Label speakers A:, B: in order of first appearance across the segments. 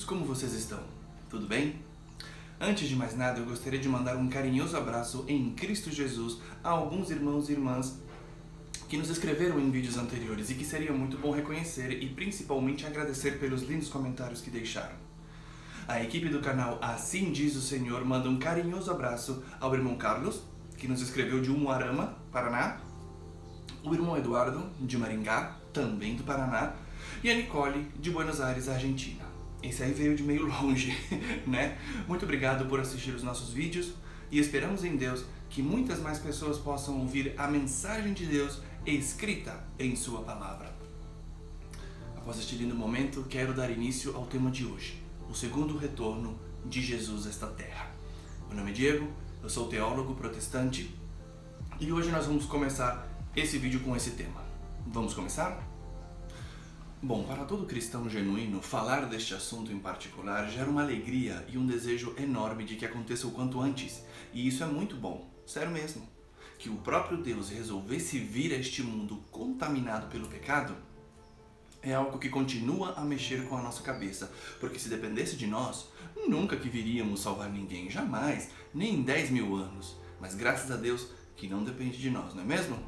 A: como vocês estão? Tudo bem? Antes de mais nada, eu gostaria de mandar um carinhoso abraço em Cristo Jesus a alguns irmãos e irmãs que nos escreveram em vídeos anteriores e que seria muito bom reconhecer e principalmente agradecer pelos lindos comentários que deixaram. A equipe do canal Assim Diz o Senhor manda um carinhoso abraço ao irmão Carlos, que nos escreveu de Umuarama, Paraná, o irmão Eduardo, de Maringá, também do Paraná, e a Nicole, de Buenos Aires, Argentina. Esse aí veio de meio longe, né? Muito obrigado por assistir os nossos vídeos e esperamos em Deus que muitas mais pessoas possam ouvir a mensagem de Deus escrita em sua palavra. Após este lindo momento, quero dar início ao tema de hoje, o segundo retorno de Jesus a esta terra. Meu nome é Diego, eu sou teólogo protestante e hoje nós vamos começar esse vídeo com esse tema. Vamos começar? Bom, para todo cristão genuíno, falar deste assunto em particular gera uma alegria e um desejo enorme de que aconteça o quanto antes. E isso é muito bom, sério mesmo. Que o próprio Deus resolvesse vir a este mundo contaminado pelo pecado é algo que continua a mexer com a nossa cabeça. Porque se dependesse de nós, nunca que viríamos salvar ninguém, jamais, nem em 10 mil anos. Mas graças a Deus que não depende de nós, não é mesmo?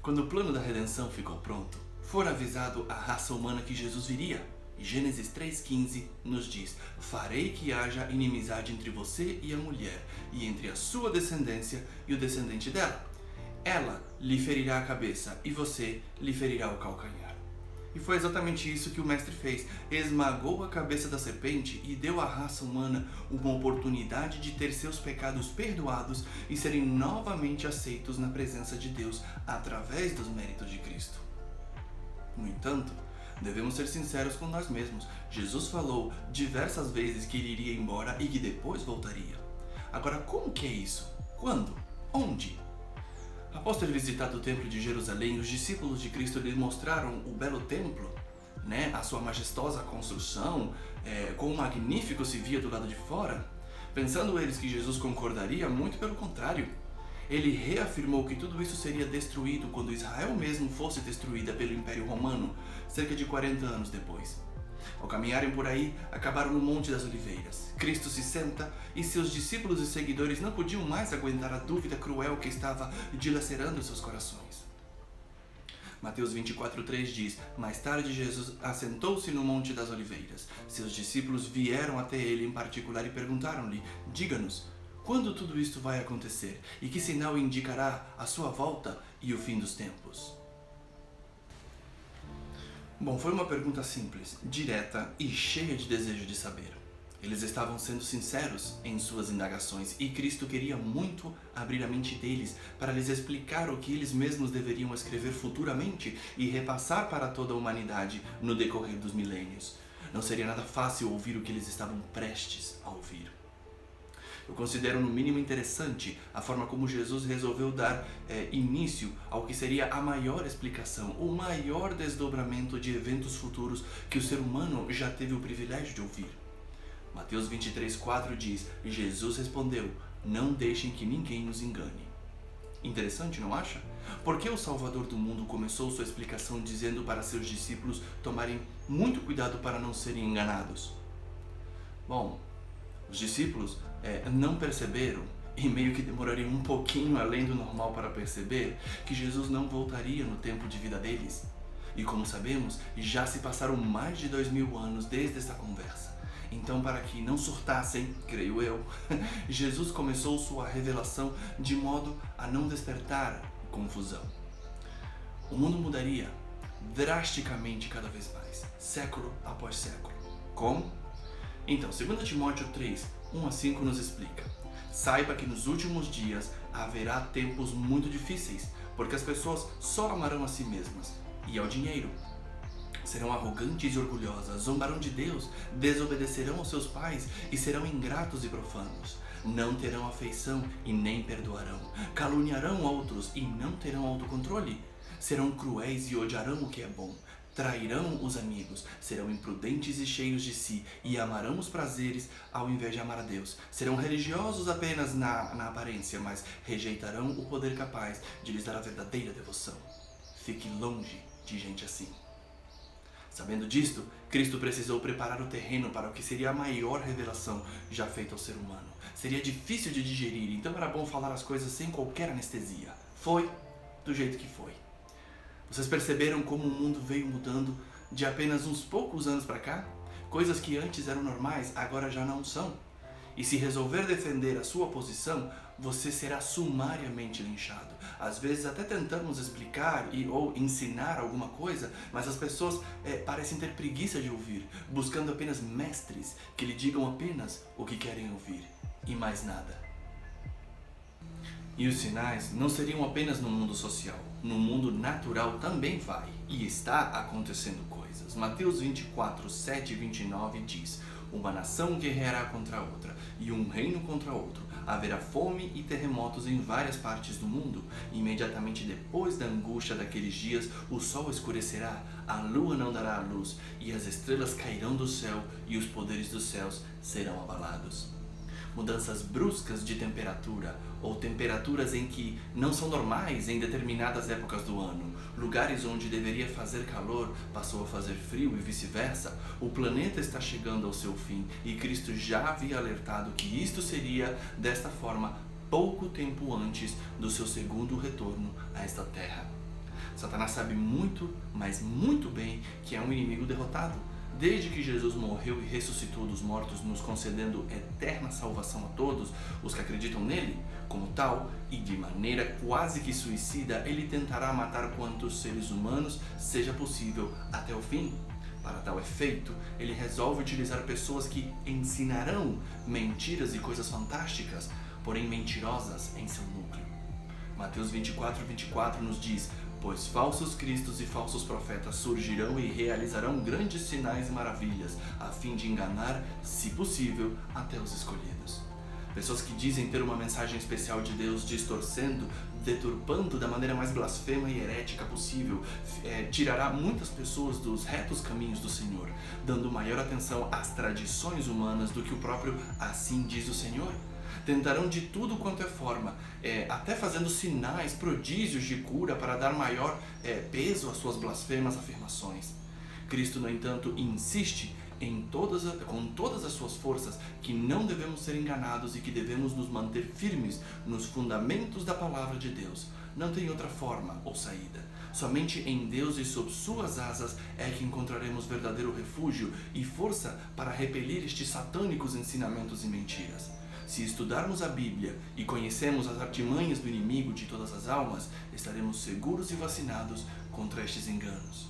A: Quando o plano da redenção ficou pronto, foi avisado à raça humana que Jesus viria. E Gênesis 3,15 nos diz: farei que haja inimizade entre você e a mulher, e entre a sua descendência e o descendente dela. Ela lhe ferirá a cabeça, e você lhe ferirá o calcanhar. E foi exatamente isso que o mestre fez. Esmagou a cabeça da serpente e deu à raça humana uma oportunidade de ter seus pecados perdoados e serem novamente aceitos na presença de Deus através dos méritos de Cristo. No entanto, devemos ser sinceros com nós mesmos. Jesus falou diversas vezes que ele iria embora e que depois voltaria. Agora, como que é isso? Quando? Onde? Após ter visitado o templo de Jerusalém, os discípulos de Cristo lhe mostraram o belo templo, né? A sua majestosa construção, quão magnífico se via do lado de fora. Pensando eles que Jesus concordaria, muito pelo contrário. Ele reafirmou que tudo isso seria destruído quando Israel mesmo fosse destruída pelo Império Romano, cerca de 40 anos depois. Ao caminharem por aí, acabaram no Monte das Oliveiras. Cristo se senta e seus discípulos e seguidores não podiam mais aguentar a dúvida cruel que estava dilacerando seus corações. Mateus 24,3 diz: mais tarde Jesus assentou-se no Monte das Oliveiras. Seus discípulos vieram até ele em particular e perguntaram-lhe: diga-nos, quando tudo isto vai acontecer? E que sinal indicará a sua volta e o fim dos tempos? Bom, foi uma pergunta simples, direta e cheia de desejo de saber. Eles estavam sendo sinceros em suas indagações e Cristo queria muito abrir a mente deles para lhes explicar o que eles mesmos deveriam escrever futuramente e repassar para toda a humanidade no decorrer dos milênios. Não seria nada fácil ouvir o que eles estavam prestes a ouvir. Eu considero no mínimo interessante a forma como Jesus resolveu dar início ao que seria a maior explicação, o maior desdobramento de eventos futuros que o ser humano já teve o privilégio de ouvir. Mateus 23,4 diz: Jesus respondeu: não deixem que ninguém nos engane. Interessante, não acha? Porque o Salvador do mundo começou sua explicação dizendo para seus discípulos tomarem muito cuidado para não serem enganados. Bom, os discípulos não perceberam, e meio que demorariam um pouquinho além do normal para perceber, que Jesus não voltaria no tempo de vida deles. E como sabemos, já se passaram mais de 2000 anos desde essa conversa. Então, para que não surtassem, creio eu, Jesus começou sua revelação de modo a não despertar confusão. O mundo mudaria drasticamente cada vez mais, século após século. Como? Então, 2 Timóteo 3, 1-5 nos explica: saiba que nos últimos dias haverá tempos muito difíceis, porque as pessoas só amarão a si mesmas e ao dinheiro. Serão arrogantes e orgulhosas, zombarão de Deus, desobedecerão aos seus pais e serão ingratos e profanos. Não terão afeição e nem perdoarão. Caluniarão outros e não terão autocontrole. Serão cruéis e odiarão o que é bom. Trairão os amigos, serão imprudentes e cheios de si, e amarão os prazeres ao invés de amar a Deus. Serão religiosos apenas na aparência, mas rejeitarão o poder capaz de lhes dar a verdadeira devoção. Fique longe de gente assim. Sabendo disto, Cristo precisou preparar o terreno para o que seria a maior revelação já feita ao ser humano. Seria difícil de digerir, então era bom falar as coisas sem qualquer anestesia. Foi do jeito que foi. Vocês perceberam como o mundo veio mudando de apenas uns poucos anos para cá? Coisas que antes eram normais, agora já não são. E se resolver defender a sua posição, você será sumariamente linchado. Às vezes até tentamos explicar ou ensinar alguma coisa, mas as pessoas parecem ter preguiça de ouvir, buscando apenas mestres que lhe digam apenas o que querem ouvir, e mais nada. E os sinais não seriam apenas no mundo social. No mundo natural também vai, e está acontecendo coisas. Mateus 24, 7 e 29 diz: uma nação guerreará contra outra, e um reino contra outro. Haverá fome e terremotos em várias partes do mundo. Imediatamente depois da angústia daqueles dias, o sol escurecerá, a lua não dará a luz, e as estrelas cairão do céu, e os poderes dos céus serão abalados. Mudanças bruscas de temperatura, ou temperaturas em que não são normais em determinadas épocas do ano. Lugares onde deveria fazer calor passou a fazer frio e vice-versa. O planeta está chegando ao seu fim e Cristo já havia alertado que isto seria desta forma pouco tempo antes do seu segundo retorno a esta terra. Satanás sabe muito, mas muito bem que é um inimigo derrotado. Desde que Jesus morreu e ressuscitou dos mortos, nos concedendo eterna salvação a todos os que acreditam nele, como tal, e de maneira quase que suicida, ele tentará matar quantos seres humanos seja possível até o fim. Para tal efeito, ele resolve utilizar pessoas que ensinarão mentiras e coisas fantásticas, porém mentirosas em seu núcleo. Mateus 24 nos diz: pois falsos cristos e falsos profetas surgirão e realizarão grandes sinais e maravilhas, a fim de enganar, se possível, até os escolhidos. Pessoas que dizem ter uma mensagem especial de Deus, distorcendo, deturpando da maneira mais blasfema e herética possível, tirará muitas pessoas dos retos caminhos do Senhor, dando maior atenção às tradições humanas do que o próprio "assim diz o Senhor". Tentarão de tudo quanto é forma, até fazendo sinais, prodígios de cura para dar maior peso às suas blasfemas afirmações. Cristo, no entanto, insiste com todas as suas forças que não devemos ser enganados e que devemos nos manter firmes nos fundamentos da palavra de Deus. Não tem outra forma ou saída. Somente em Deus e sob suas asas é que encontraremos verdadeiro refúgio e força para repelir estes satânicos ensinamentos e mentiras. Se estudarmos a Bíblia e conhecemos as artimanhas do inimigo de todas as almas, estaremos seguros e vacinados contra estes enganos.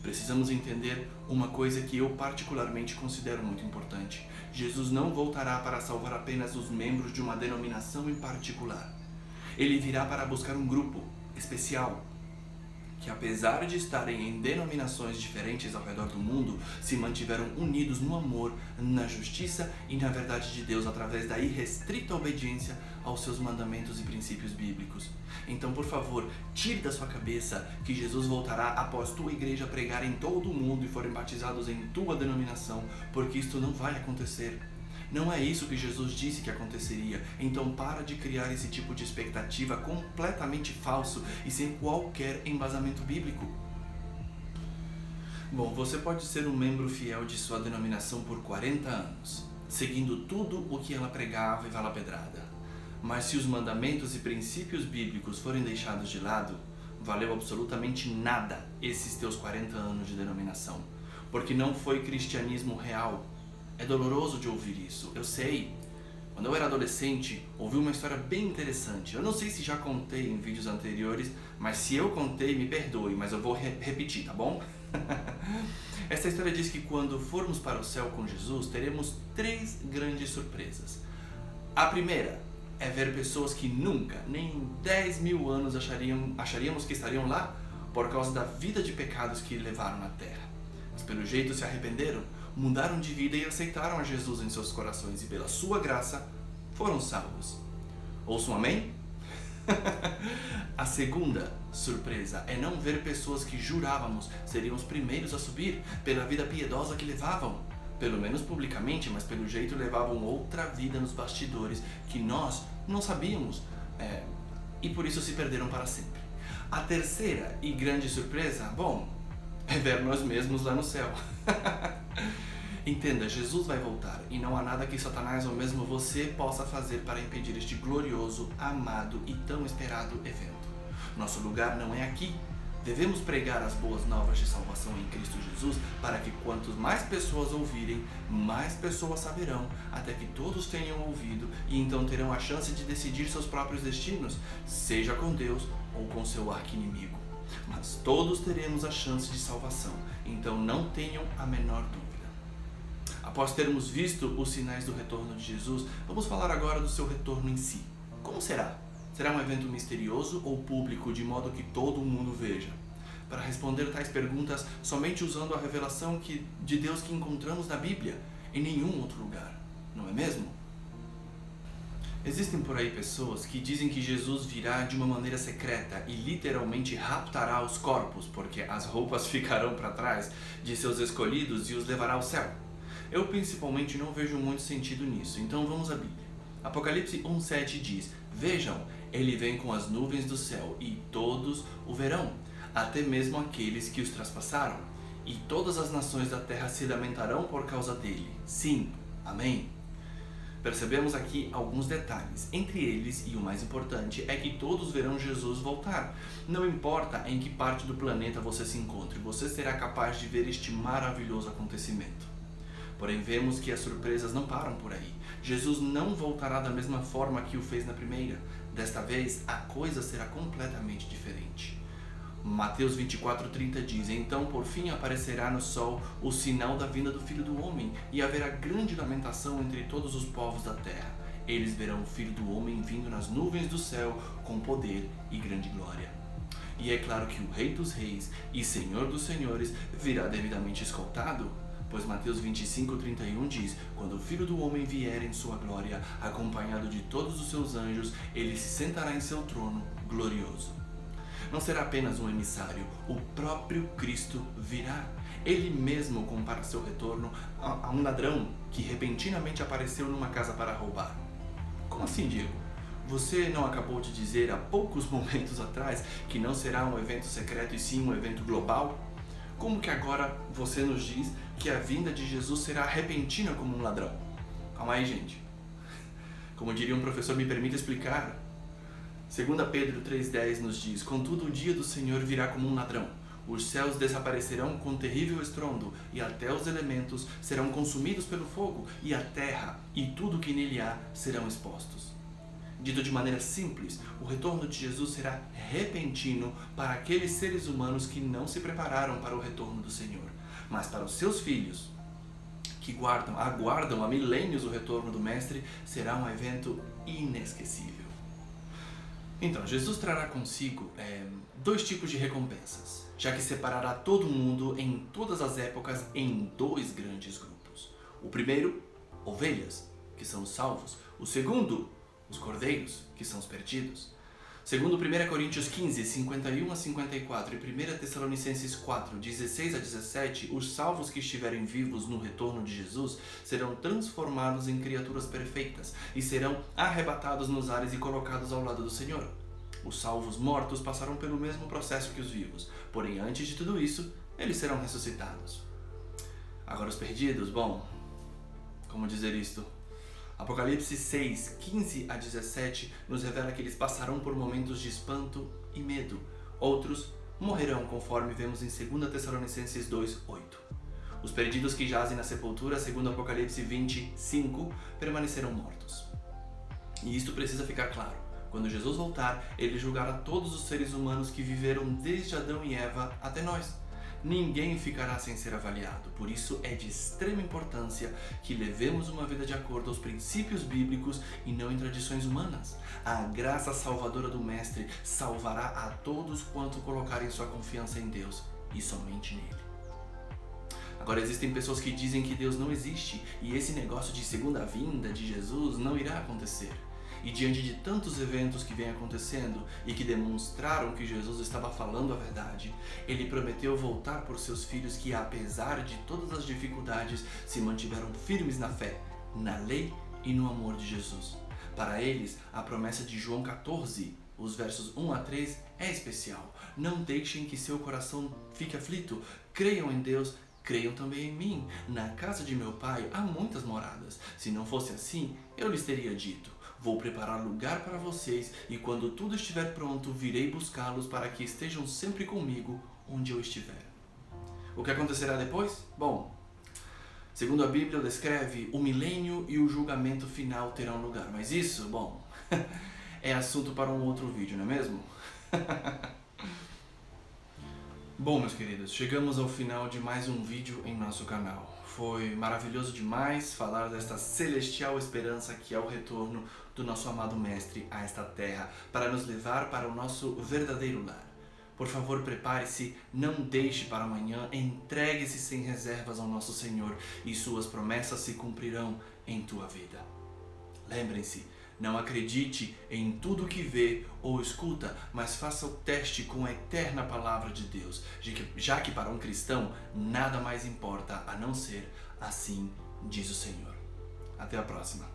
A: Precisamos entender uma coisa que eu particularmente considero muito importante. Jesus não voltará para salvar apenas os membros de uma denominação em particular. Ele virá para buscar um grupo especial, que apesar de estarem em denominações diferentes ao redor do mundo, se mantiveram unidos no amor, na justiça e na verdade de Deus através da irrestrita obediência aos seus mandamentos e princípios bíblicos. Então, por favor, tire da sua cabeça que Jesus voltará após tua igreja pregar em todo o mundo e forem batizados em tua denominação, porque isto não vai acontecer. Não é isso que Jesus disse que aconteceria, então para de criar esse tipo de expectativa completamente falso e sem qualquer embasamento bíblico. Bom, você pode ser um membro fiel de sua denominação por 40 anos, seguindo tudo o que ela pregava e vala pedrada. Mas se os mandamentos e princípios bíblicos forem deixados de lado, valeu absolutamente nada esses teus 40 anos de denominação, porque não foi cristianismo real. É doloroso de ouvir isso, eu sei. Quando eu era adolescente, ouvi uma história bem interessante. Eu não sei se já contei em vídeos anteriores, mas se eu contei, me perdoe, mas eu vou repetir, tá bom? Essa história diz que quando formos para o céu com Jesus, teremos 3 grandes surpresas. A primeira é ver pessoas que nunca, nem em 10 mil anos acharíamos que estariam lá por causa da vida de pecados que levaram na terra. Mas pelo jeito se arrependeram, mudaram de vida e aceitaram a Jesus em seus corações e pela sua graça foram salvos. Ouçam amém? A segunda surpresa é não ver pessoas que jurávamos seriam os primeiros a subir pela vida piedosa que levavam. Pelo menos publicamente, mas pelo jeito levavam outra vida nos bastidores que nós não sabíamos e por isso se perderam para sempre. A terceira e grande surpresa, bom, é ver nós mesmos lá no céu. Entenda, Jesus vai voltar e não há nada que Satanás ou mesmo você possa fazer para impedir este glorioso, amado e tão esperado evento. Nosso lugar não é aqui. Devemos pregar as boas novas de salvação em Cristo Jesus para que quantos mais pessoas ouvirem, mais pessoas saberão, até que todos tenham ouvido e então terão a chance de decidir seus próprios destinos, seja com Deus ou com seu arqui-inimigo. Mas todos teremos a chance de salvação, então não tenham a menor dúvida. Após termos visto os sinais do retorno de Jesus, vamos falar agora do seu retorno em si. Como será? Será um evento misterioso ou público de modo que todo mundo veja? Para responder tais perguntas, somente usando a revelação de Deus que encontramos na Bíblia, em nenhum outro lugar, não é mesmo? Existem por aí pessoas que dizem que Jesus virá de uma maneira secreta e literalmente raptará os corpos, porque as roupas ficarão para trás de seus escolhidos e os levará ao céu. Eu principalmente não vejo muito sentido nisso, então vamos à Bíblia. Apocalipse 1:7 diz: Vejam, ele vem com as nuvens do céu e todos o verão, até mesmo aqueles que os traspassaram, e todas as nações da terra se lamentarão por causa dele. Sim, amém. Percebemos aqui alguns detalhes, entre eles, e o mais importante, é que todos verão Jesus voltar. Não importa em que parte do planeta você se encontre, você será capaz de ver este maravilhoso acontecimento. Porém, vemos que as surpresas não param por aí. Jesus não voltará da mesma forma que o fez na primeira. Desta vez, a coisa será completamente diferente. Mateus 24:30 diz: Então, por fim, aparecerá no sol o sinal da vinda do Filho do Homem, e haverá grande lamentação entre todos os povos da terra. Eles verão o Filho do Homem vindo nas nuvens do céu com poder e grande glória. E é claro que o Rei dos Reis e Senhor dos Senhores virá devidamente escoltado. Pois Mateus 25:31 diz: Quando o Filho do Homem vier em sua glória, acompanhado de todos os seus anjos, ele se sentará em seu trono glorioso. Não será apenas um emissário, o próprio Cristo virá. Ele mesmo compara seu retorno a um ladrão que repentinamente apareceu numa casa para roubar. Como assim, Diego? Você não acabou de dizer há poucos momentos atrás que não será um evento secreto e sim um evento global? Como que agora você nos diz que a vinda de Jesus será repentina como um ladrão? Calma aí, gente. Como diria um professor, me permita explicar. 2 Pedro 3,10 nos diz: Contudo, o dia do Senhor virá como um ladrão. Os céus desaparecerão com terrível estrondo, e até os elementos serão consumidos pelo fogo, e a terra e tudo que nele há serão expostos. Dito de maneira simples, o retorno de Jesus será repentino para aqueles seres humanos que não se prepararam para o retorno do Senhor. Mas para os seus filhos, que aguardam há milênios o retorno do Mestre, será um evento inesquecível. Então, Jesus trará consigo dois tipos de recompensas, já que separará todo mundo em todas as épocas em dois grandes grupos. O primeiro, ovelhas, que são os salvos. O segundo, os cordeiros, que são os perdidos. Segundo 1 Coríntios 15, 51-54 e 1 Tessalonicenses 4, 16-17, os salvos que estiverem vivos no retorno de Jesus serão transformados em criaturas perfeitas e serão arrebatados nos ares e colocados ao lado do Senhor. Os salvos mortos passarão pelo mesmo processo que os vivos, porém antes de tudo isso, eles serão ressuscitados. Agora os perdidos, como dizer isto? Apocalipse 6, 15-17 nos revela que eles passarão por momentos de espanto e medo. Outros morrerão, conforme vemos em 2 Tessalonicenses 2, 8. Os perdidos que jazem na sepultura, segundo Apocalipse 25, permanecerão mortos. E isto precisa ficar claro. Quando Jesus voltar, ele julgará todos os seres humanos que viveram desde Adão e Eva até nós. Ninguém ficará sem ser avaliado, por isso é de extrema importância que levemos uma vida de acordo aos princípios bíblicos e não em tradições humanas. A graça salvadora do Mestre salvará a todos quanto colocarem sua confiança em Deus e somente nele. Agora, existem pessoas que dizem que Deus não existe e esse negócio de segunda vinda de Jesus não irá acontecer. E diante de tantos eventos que vêm acontecendo e que demonstraram que Jesus estava falando a verdade, ele prometeu voltar por seus filhos que, apesar de todas as dificuldades, se mantiveram firmes na fé, na lei e no amor de Jesus. Para eles, a promessa de João 14, Os versos 1 a 3 é especial. Não deixem que seu coração fique aflito. Creiam em Deus, creiam também em mim. Na casa de meu pai há muitas moradas. Se não fosse assim, eu lhes teria dito: vou preparar lugar para vocês, e quando tudo estiver pronto, virei buscá-los para que estejam sempre comigo onde eu estiver. O que acontecerá depois? Bom, segundo a Bíblia descreve, o milênio e o julgamento final terão lugar. Mas isso, bom, é assunto para um outro vídeo, não é mesmo? Bom, meus queridos, chegamos ao final de mais um vídeo em nosso canal. Foi maravilhoso demais falar desta celestial esperança que é o retorno do nosso amado Mestre a esta terra para nos levar para o nosso verdadeiro lar. Por favor, prepare-se, não deixe para amanhã, entregue-se sem reservas ao nosso Senhor e suas promessas se cumprirão em tua vida. Lembrem-se, não acredite em tudo que vê ou escuta, mas faça o teste com a eterna palavra de Deus, já que para um cristão nada mais importa a não ser assim diz o Senhor. Até a próxima.